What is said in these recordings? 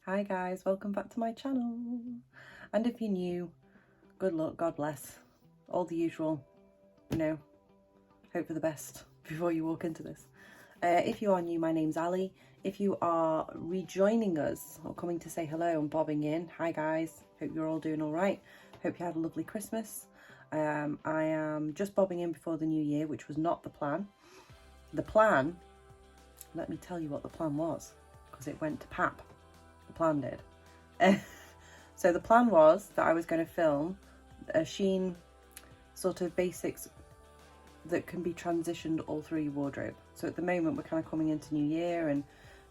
Hi guys, welcome back to my channel. And if you're new, good luck, God bless. All the usual, hope for the best before you walk into this. If you are new, my name's Ali. If you are rejoining us or coming to say hello and bobbing in, hi guys, hope you're all doing all right. Hope you had a lovely Christmas. I am just bobbing in before the new year, which was not the plan. The plan, let me tell you what the plan was, because it went to pap. The plan did. So the plan was that I was going to film a shein sort of basics that can be transitioned all through your wardrobe. So at the moment we're kind of coming into new year, and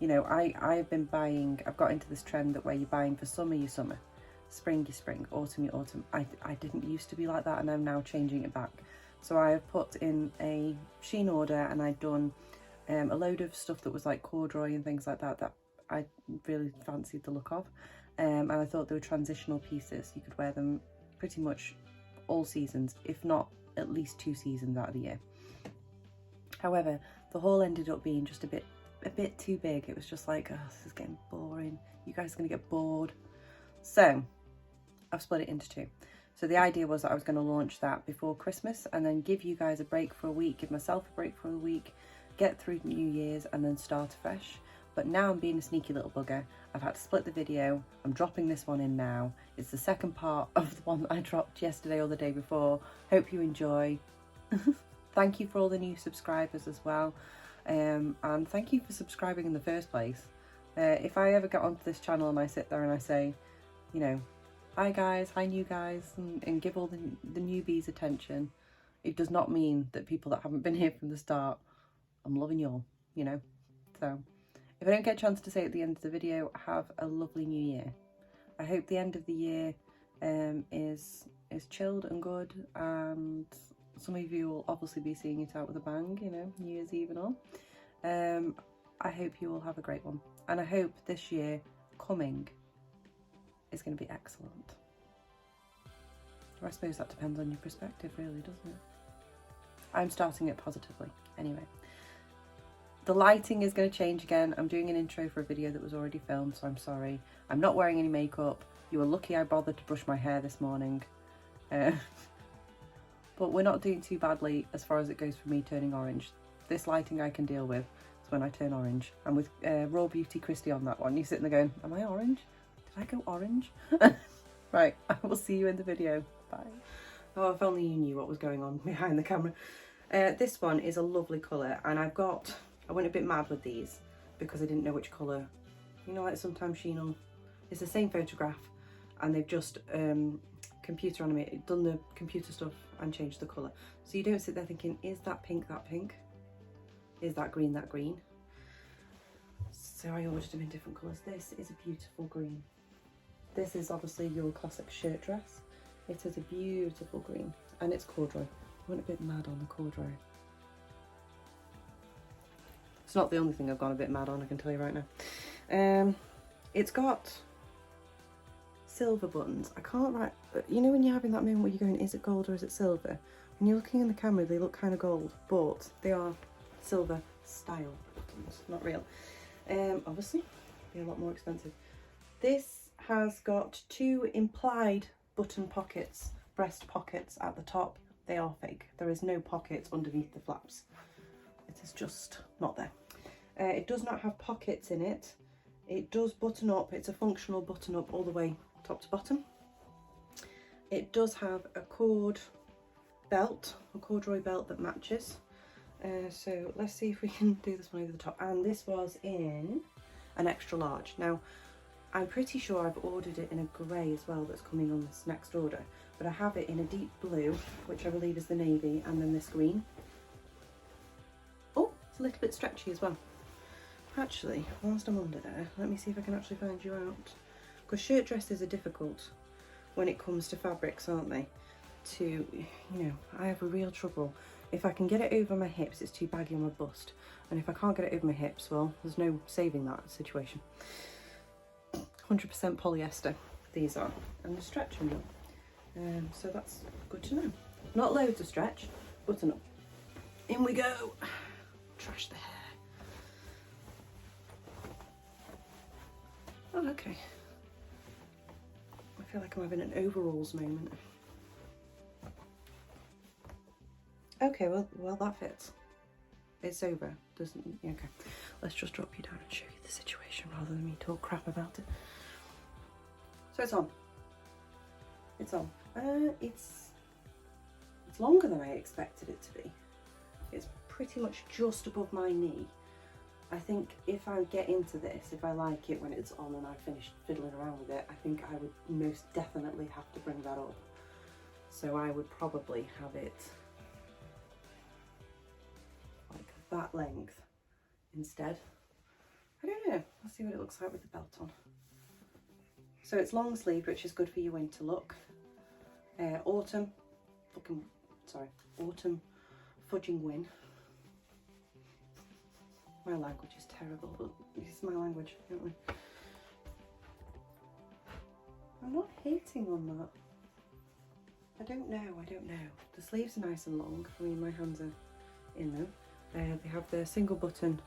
I've been buying, I've got into this trend that where you're buying for summer, your summer, spring, your spring, autumn, your autumn. I didn't used to be like that, and I'm now changing it back. So I have put in a shein order, and I've done a load of stuff that was like corduroy and things like that I really fancied the look of, and I thought they were transitional pieces. You could wear them pretty much all seasons, if not at least 2 seasons out of the year. However, the haul ended up being just a bit too big. It was just like, oh, this is getting boring. You guys are gonna get bored. So I've split it into 2. So the idea was that I was going to launch that before Christmas and then give you guys a break for a week, give myself a break for a week, get through New Year's and then start afresh. But now I'm being a sneaky little bugger. I've had to split the video. I'm dropping this one in now. It's the second part of the one that I dropped yesterday or the day before. Hope you enjoy. Thank you for all the new subscribers as well. And thank you for subscribing in the first place. If I ever get onto this channel and I sit there and I say, hi guys, hi new guys, and give all the newbies attention, it does not mean that people that haven't been here from the start, I'm loving you all, So if I don't get a chance to say at the end of the video, have a lovely new year. I hope the end of the year is chilled and good, and some of you will obviously be seeing it out with a bang, New Year's Eve and all. I hope you all have a great one, and I hope this year coming is going to be excellent. Or I suppose that depends on your perspective, really, doesn't it? I'm starting it positively. Anyway, the lighting is going to change again. I'm doing an intro for a video that was already filmed, so I'm sorry. I'm not wearing any makeup. You were lucky I bothered to brush my hair this morning. But we're not doing too badly as far as it goes for me turning orange. This lighting I can deal with. It's when I turn orange. I'm with Raw Beauty Christy on that one. You're sitting there going, am I orange? Did I go orange? Right, I will see you in the video. Bye. Oh, if only you knew what was going on behind the camera. This one is a lovely colour, and I went a bit mad with these because I didn't know which colour. Like sometimes shein it's the same photograph and they've just computer animated, done the computer stuff and changed the colour. So you don't sit there thinking, is that pink that pink? Is that green that green? So I ordered them in different colours. This is a beautiful green. This is obviously your classic shirt dress. It is a beautiful green and it's corduroy. I went a bit mad on the corduroy. It's not the only thing I've gone a bit mad on, I can tell you right now. It's got silver buttons. I can't write, when you're having that moment where you're going, is it gold or is it silver? When you're looking in the camera, they look kind of gold, but they are silver style buttons, not real. Obviously, they're a lot more expensive. This has got 2 implied button pockets, breast pockets at the top. They are fake. There is no pockets underneath the flaps. It is just not there. It does not have pockets in it. It does button up. It's a functional button up all the way top to bottom. It does have a cord belt, a corduroy belt that matches. So let's see if we can do this one over the top. And this was in an extra large. Now, I'm pretty sure I've ordered it in a grey as well that's coming on this next order. But I have it in a deep blue, which I believe is the navy, and then this green. Oh, it's a little bit stretchy as well. Actually, whilst I'm under there, let me see if I can actually find you out. Because shirt dresses are difficult when it comes to fabrics, aren't they? I have a real trouble. If I can get it over my hips, it's too baggy on my bust. And if I can't get it over my hips, well, there's no saving that situation. 100% polyester, these are. And they're stretching them. So that's good to know. Not loads of stretch, but enough. In we go. Trash the hair. Oh, okay. I feel like I'm having an overalls moment. Okay, well that fits. It's over. Doesn't, okay. Let's just drop you down and show you the situation rather than me talk crap about it. So it's on. It's on. It's longer than I expected it to be. It's pretty much just above my knee. I think if I get into this, if I like it when it's on and I finish fiddling around with it, I think I would most definitely have to bring that up. So I would probably have it like that length instead. I don't know. Let's see what it looks like with the belt on. So it's long sleeved, which is good for your winter look. Autumn fudging win. My language is terrible, but it's my language, don't we? I'm not hating on that. I don't know. The sleeves are nice and long. I mean, my hands are in them. They have the single button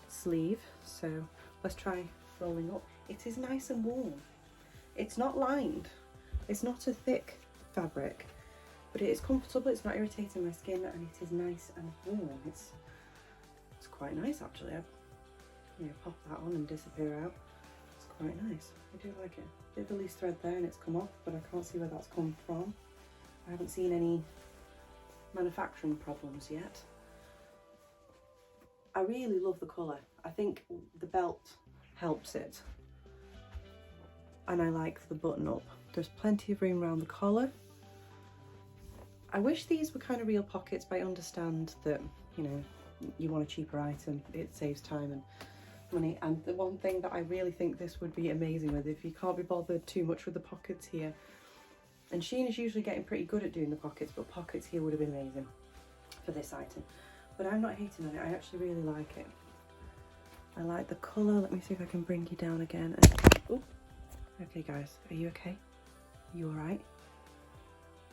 sleeve, so let's try rolling up. It is nice and warm. It's not lined. It's not a thick fabric, but it is comfortable. It's not irritating my skin, and it is nice and warm. It's quite nice actually. I pop that on and disappear out. It's quite nice. I do like it. Bit of a loose thread there and it's come off, but I can't see where that's come from. I haven't seen any manufacturing problems yet. I really love the colour. I think the belt helps it. And I like the button up. There's plenty of room around the collar. I wish these were kind of real pockets, but I understand that, you know, you want a cheaper item, it saves time and money. And the one thing that I really think this would be amazing with, if you can't be bothered too much with the pockets here, and Shein is usually getting pretty good at doing the pockets, but pockets here would have been amazing for this item. But I'm not hating on it, I actually really like it. I like the colour. Let me see if I can bring you down again. Oh, okay guys, are you okay? Are you alright?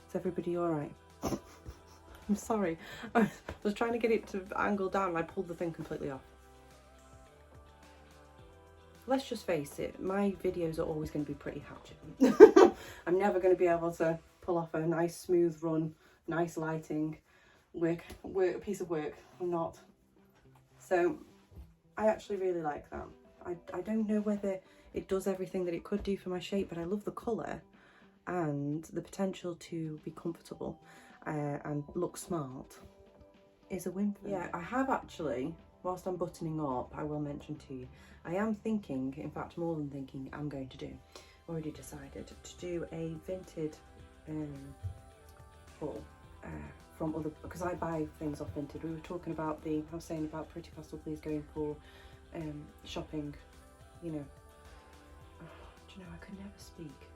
Is everybody alright? I'm sorry, I was trying to get it to angle down and I pulled the thing completely off. Let's just face it, my videos are always going to be pretty hatchet. I'm never going to be able to pull off a nice smooth run, nice lighting, piece of work. I'm not. So I actually really like that. I don't know whether it does everything that it could do for my shape, but I love the colour and the potential to be comfortable. And look smart is a win for me. Yeah, I have actually, whilst I'm buttoning up, I will mention to you, I am thinking, in fact more than thinking, I'm going to do, already decided, to do a Vinted haul from other, because I buy things off Vinted. We were talking about I was saying about Pretty Pastel Please going for shopping, you know. Do you know, I could never speak.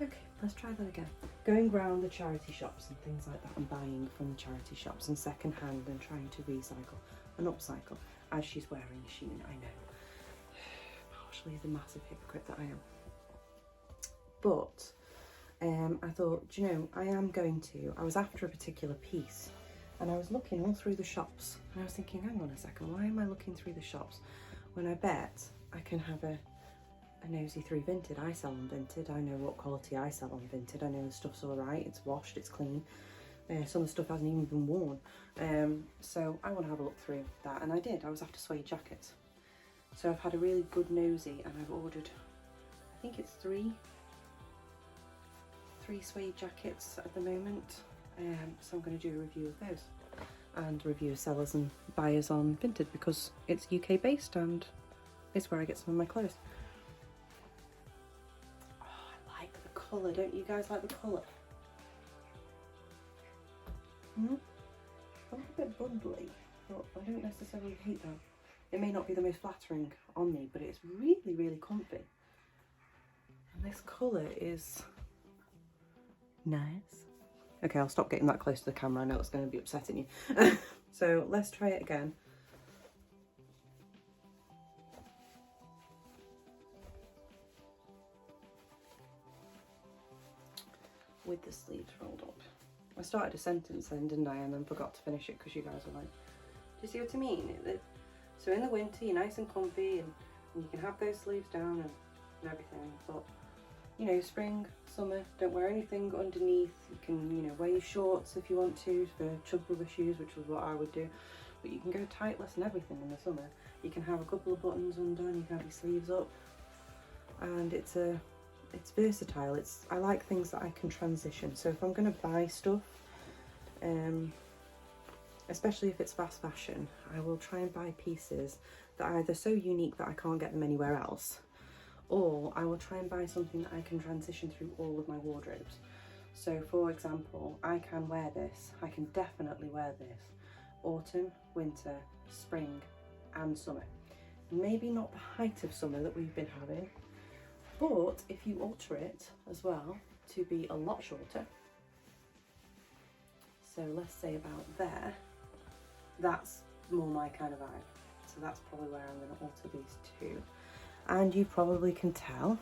Okay, let's try that again. Going round the charity shops and things like that and buying from the charity shops and second hand and trying to recycle and upcycle as she's wearing shein, I know. Partially the massive hypocrite that I am. But I thought, do you know, I was after a particular piece and I was looking all through the shops and I was thinking, hang on a second, why am I looking through the shops when I bet I can have a nosy through Vinted. I sell on Vinted. I know what quality I sell on Vinted. I know the stuff's all right. It's washed. It's clean. Some of the stuff hasn't even been worn. So I want to have a look through that, and I did. I was after suede jackets. So I've had a really good nosy, and I've ordered, I think it's three suede jackets at the moment. So I'm going to do a review of those and review sellers and buyers on Vinted because it's UK based and it's where I get some of my clothes. Colour, don't you guys like the colour? A little bit bundly, but I don't necessarily hate that. It may not be the most flattering on me, but it's really, really comfy. And this colour is nice. Okay, I'll stop getting that close to the camera. I know it's going to be upsetting you. So let's try it again. With the sleeves rolled up. I started a sentence then, didn't I, and then forgot to finish it because you guys were like, do you see what I mean? So in the winter you're nice and comfy, and you can have those sleeves down and everything, but you know, spring, summer, don't wear anything underneath. You can, you know, wear your shorts if you want to for chug rubber shoes, which was what I would do, but you can go tightless and everything in the summer. You can have a couple of buttons undone, you can have your sleeves up, and it's versatile. I like things that I can transition. So if I'm going to buy stuff, especially if it's fast fashion, I will try and buy pieces that are either so unique that I can't get them anywhere else, or I will try and buy something that I can transition through all of my wardrobes. So for example, I can wear this, I can definitely wear this autumn, winter, spring and summer. Maybe not the height of summer that we've been having, but if you alter it as well to be a lot shorter, so let's say about there, that's more my kind of vibe. So that's probably where I'm going to alter these two. And you probably can tell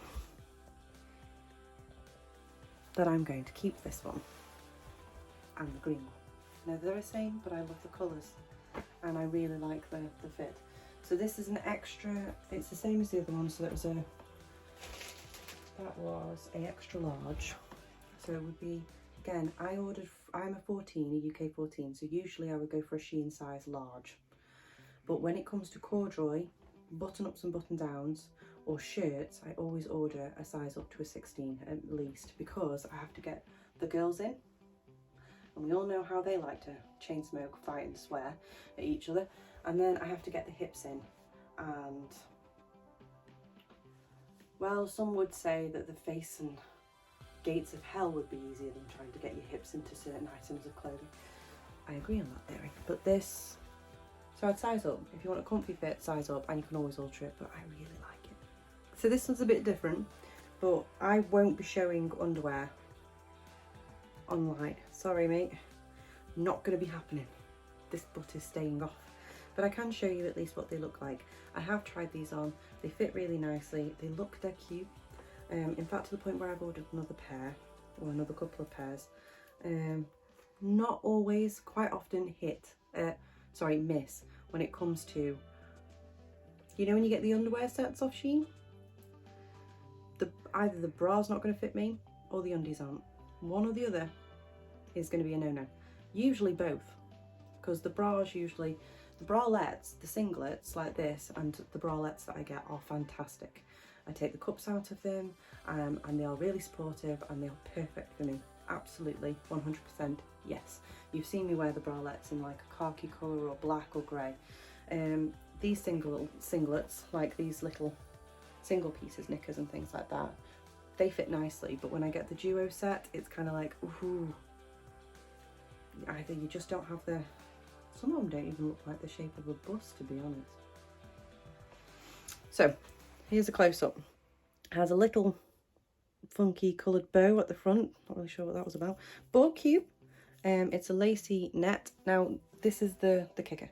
that I'm going to keep this one and the green one. Now they're the same, but I love the colours and I really like the fit. So this is an extra, it's the same as the other one, so that was an extra large. So it would be, again, I'm a 14, a UK 14, so usually I would go for a shein size large. But when it comes to corduroy, button ups and button downs, or shirts, I always order a size up to a 16 at least, because I have to get the girls in, and we all know how they like to chain smoke, fight and swear at each other, and then I have to get the hips in. And well, some would say that the face and gates of hell would be easier than trying to get your hips into certain items of clothing. I agree on that theory, but this, so I'd size up. If you want a comfy fit, size up, and you can always alter it, but I really like it. So this one's a bit different, but I won't be showing underwear online. Sorry mate, not going to be happening. This butt is staying off. But I can show you at least what they look like. I have tried these on, they fit really nicely, they look dead cute. In fact, to the point where I've ordered another pair, or another couple of pairs. Not always, quite often miss when it comes to, you know when you get the underwear sets off Shein? Either the bra's not going to fit me, or the undies aren't. One or the other is going to be a no-no. Usually both, because the bras usually, the bralettes, the singlets like this, and the bralettes that I get are fantastic. I take the cups out of them, and they are really supportive, and they are perfect for me. Absolutely, 100% yes. You've seen me wear the bralettes in like a khaki colour or black or grey. These singlets, like these little single pieces, knickers and things like that, they fit nicely, but when I get the duo set, it's kind of like, ooh, either you just don't have the, some of them don't even look like the shape of a bus, to be honest. So here's a close-up. It has a little funky coloured bow at the front, not really sure what that was about, but cute. It's a lacy net. Now this is the kicker.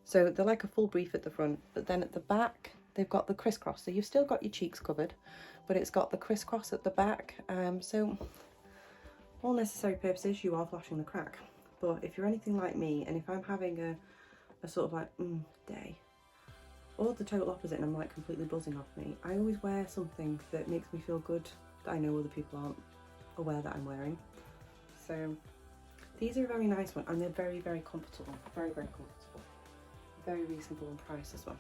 So they're like a full brief at the front, but then at the back they've got the crisscross, so you've still got your cheeks covered, but it's got the crisscross at the back. So all necessary purposes, you are flashing the crack. But if you're anything like me, and if I'm having a sort of like day, or the total opposite and I'm like completely buzzing off me, I always wear something that makes me feel good, that I know other people aren't aware that I'm wearing. So these are a very nice one, and they're very, very comfortable, very, very comfortable, very reasonable in price as well.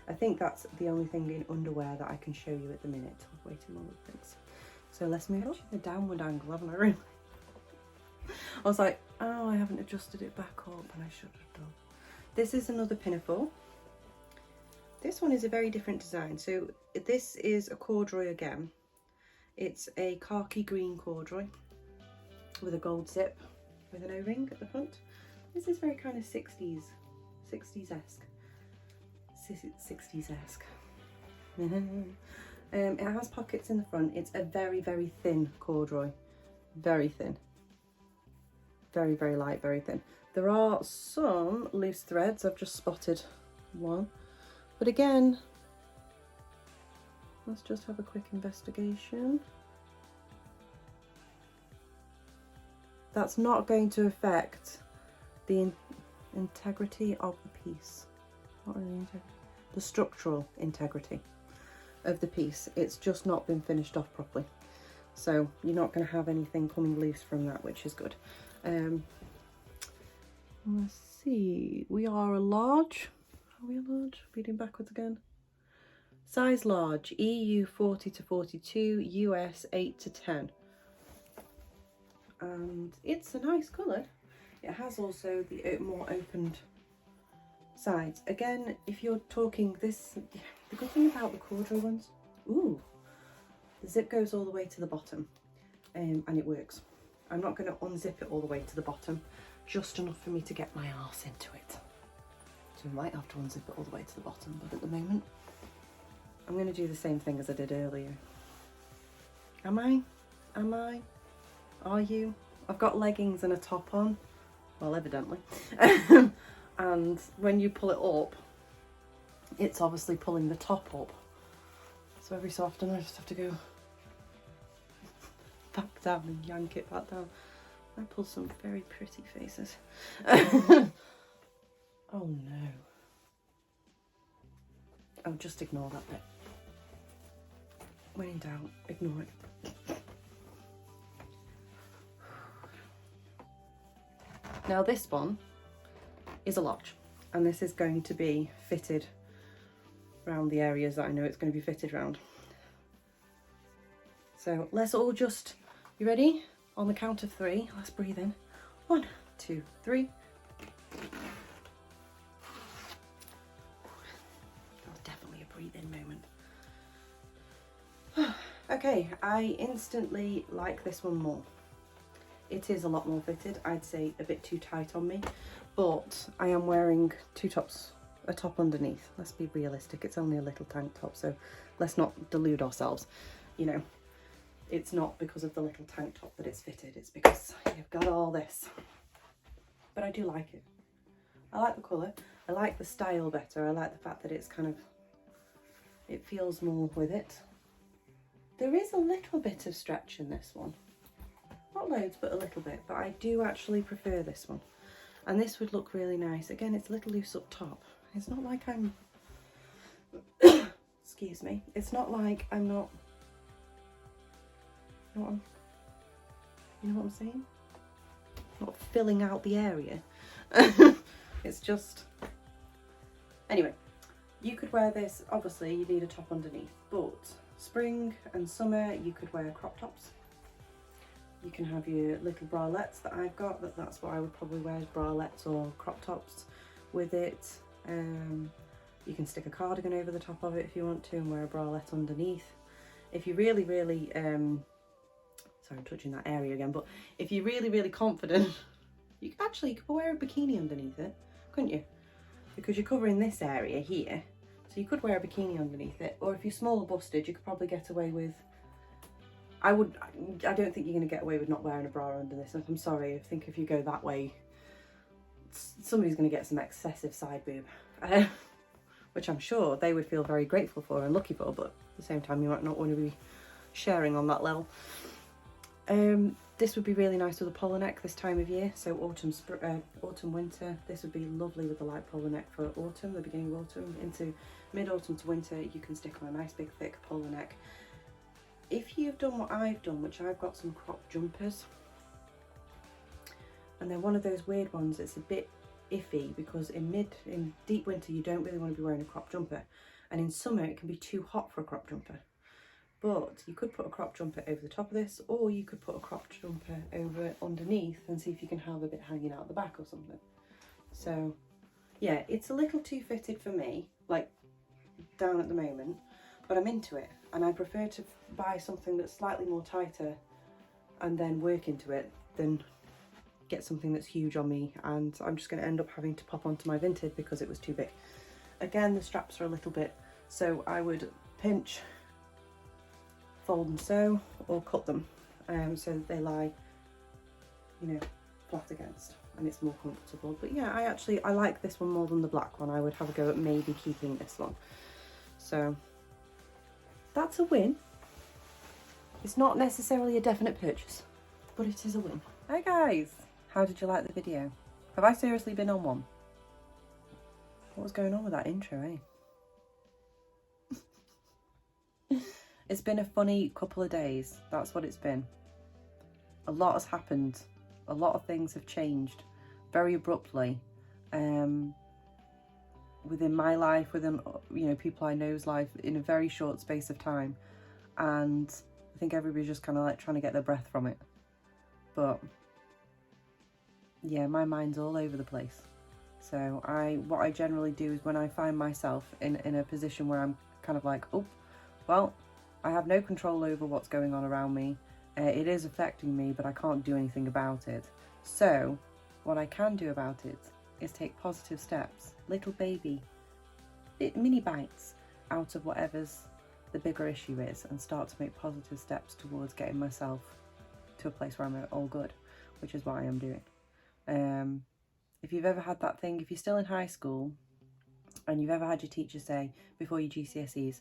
I think that's the only thing in underwear that I can show you at the minute. Way too long with things. So let's move on. The downward angle, haven't I really? I was like, oh, I haven't adjusted it back up, and I should have done. This is another pinafore. This one is a very different design. So this is a corduroy again. It's a khaki green corduroy with a gold zip with an O-ring at the front. This is very kind of 60s-esque. 60s-esque. It has pockets in the front. It's a very, very thin corduroy. Very thin. Very, very light, very thin. There are some loose threads. I've just spotted one. But again, let's just have a quick investigation. That's not going to affect the integrity of the piece. not really integrity, the structural integrity of the piece. It's just not been finished off properly. So you're not going to have anything coming loose from that, which is good. Let's see, we are a large. Are we a large? Reading backwards again. Size large, EU 40 to 42, US 8 to 10. And it's a nice colour. It has also the more opened sides. Again, if you're talking this, the good thing about the corduroy ones, ooh, the zip goes all the way to the bottom, and it works. I'm not going to unzip it all the way to the bottom, just enough for me to get my arse into it. So we might have to unzip it all the way to the bottom, but at the moment, I'm going to do the same thing as I did earlier. Am I? Am I? Are you? I've got leggings and a top on. Well, evidently. And when you pull it up, it's obviously pulling the top up. So every so often I just have to go back down and yank it back down. I pull some very pretty faces. Oh no. Oh, just ignore that bit. When in doubt, ignore it. Now this one is a large, and this is going to be fitted around the areas that I know it's going to be fitted around. So let's all just, you ready? On the count of 3, let's breathe in. 1, 2, 3. That was definitely a breathe in moment. Okay, I instantly like this one more. It is a lot more fitted, I'd say a bit too tight on me, but I am wearing 2 tops, a top underneath. Let's be realistic, it's only a little tank top, so let's not delude ourselves. You know, it's not because of the little tank top that it's fitted, it's because you've got all this. But I do like it. I like the colour, I like the style better, I like the fact that it's kind of, it feels more with it. There is a little bit of stretch in this one. Not loads, but a little bit, but I do actually prefer this one. And this would look really nice. Again, it's a little loose up top. It's not like I'm, excuse me, it's not like I'm not, you know what I'm saying? Not filling out the area. It's just, anyway, you could wear this, obviously you need a top underneath, but spring and summer you could wear crop tops. You can have your little bralettes that I've got, that's what I would probably wear, is bralettes or crop tops with it. You can stick a cardigan over the top of it if you want to and wear a bralette underneath. If you're really, really, sorry I'm touching that area again, but if you're really, really confident, you could wear a bikini underneath it, couldn't you? Because you're covering this area here, so you could wear a bikini underneath it, or if you're small or busted, you could probably get away with, I don't think you're going to get away with not wearing a bra under this. I'm sorry, I think if you go that way, somebody's going to get some excessive side boob, which I'm sure they would feel very grateful for and lucky for, but at the same time you might not want to be sharing on that level. This would be really nice with a polo neck this time of year, so autumn, winter. This would be lovely with a light polo neck for autumn, the beginning of autumn into mid-autumn to winter. You can stick on a nice big thick polo neck. If you've done what I've done, which I've got some crop jumpers, and they're one of those weird ones that's a bit iffy because in deep winter you don't really want to be wearing a crop jumper, and in summer it can be too hot for a crop jumper. But you could put a crop jumper over the top of this, or you could put a crop jumper over underneath and see if you can have a bit hanging out the back or something. So yeah, it's a little too fitted for me, like down at the moment, but I'm into it, and I prefer to buy something that's slightly more tighter and then work into it than get something that's huge on me and I'm just going to end up having to pop onto my Vinted because it was too big. Again, the straps are a little bit, so I would pinch, fold and sew, or cut them so that they lie, you know, flat against, and it's more comfortable. But yeah, I like this one more than the black one. I would have a go at maybe keeping this one. So that's a win. It's not necessarily a definite purchase, but it is a win. Hi guys, how did you like the video? Have I seriously been on one? What was going on with that intro, eh? It's been a funny couple of days. That's what it's been. A lot has happened. A lot of things have changed very abruptly. Within my life, within, you know, people I know's life, in a very short space of time. And I think everybody's just kind of like trying to get their breath from it. But yeah, my mind's all over the place. So what I generally do is when I find myself in a position where I'm kind of like, oh, well, I have no control over what's going on around me. It is affecting me, but I can't do anything about it. So what I can do about it is take positive steps, little baby, mini bites out of whatever's the bigger issue is, and start to make positive steps towards getting myself to a place where I'm all good, which is what I am doing. If you've ever had that thing, if you're still in high school and you've ever had your teacher say before your GCSEs,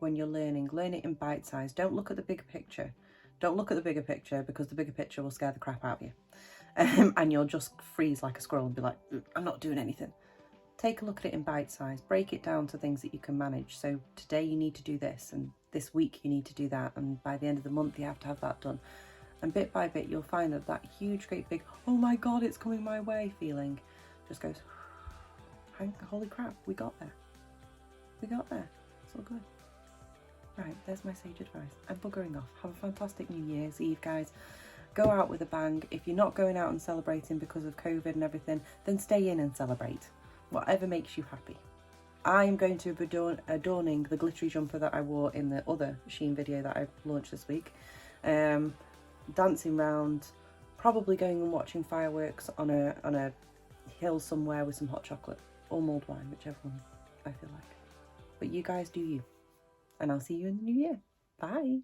when you're learning, learn it in bite size. Don't look at the bigger picture. Don't look at the bigger picture, because the bigger picture will scare the crap out of you. And you'll just freeze like a squirrel and be like, I'm not doing anything. Take a look at it in bite size. Break it down to things that you can manage. So today you need to do this, and this week you need to do that, and by the end of the month you have to have that done. And bit by bit you'll find that that huge, great big, oh my God, it's coming my way feeling just goes, holy crap, we got there. We got there. It's all good. Right, there's my sage advice. I'm buggering off. Have a fantastic New Year's Eve, guys. Go out with a bang. If you're not going out and celebrating because of COVID and everything, then stay in and celebrate. Whatever makes you happy. I am going to be adorning the glittery jumper that I wore in the other Shein video that I launched this week. Dancing round, probably going and watching fireworks on a hill somewhere with some hot chocolate or mulled wine, whichever one I feel like. But you guys do you. And I'll see you in the new year. Bye.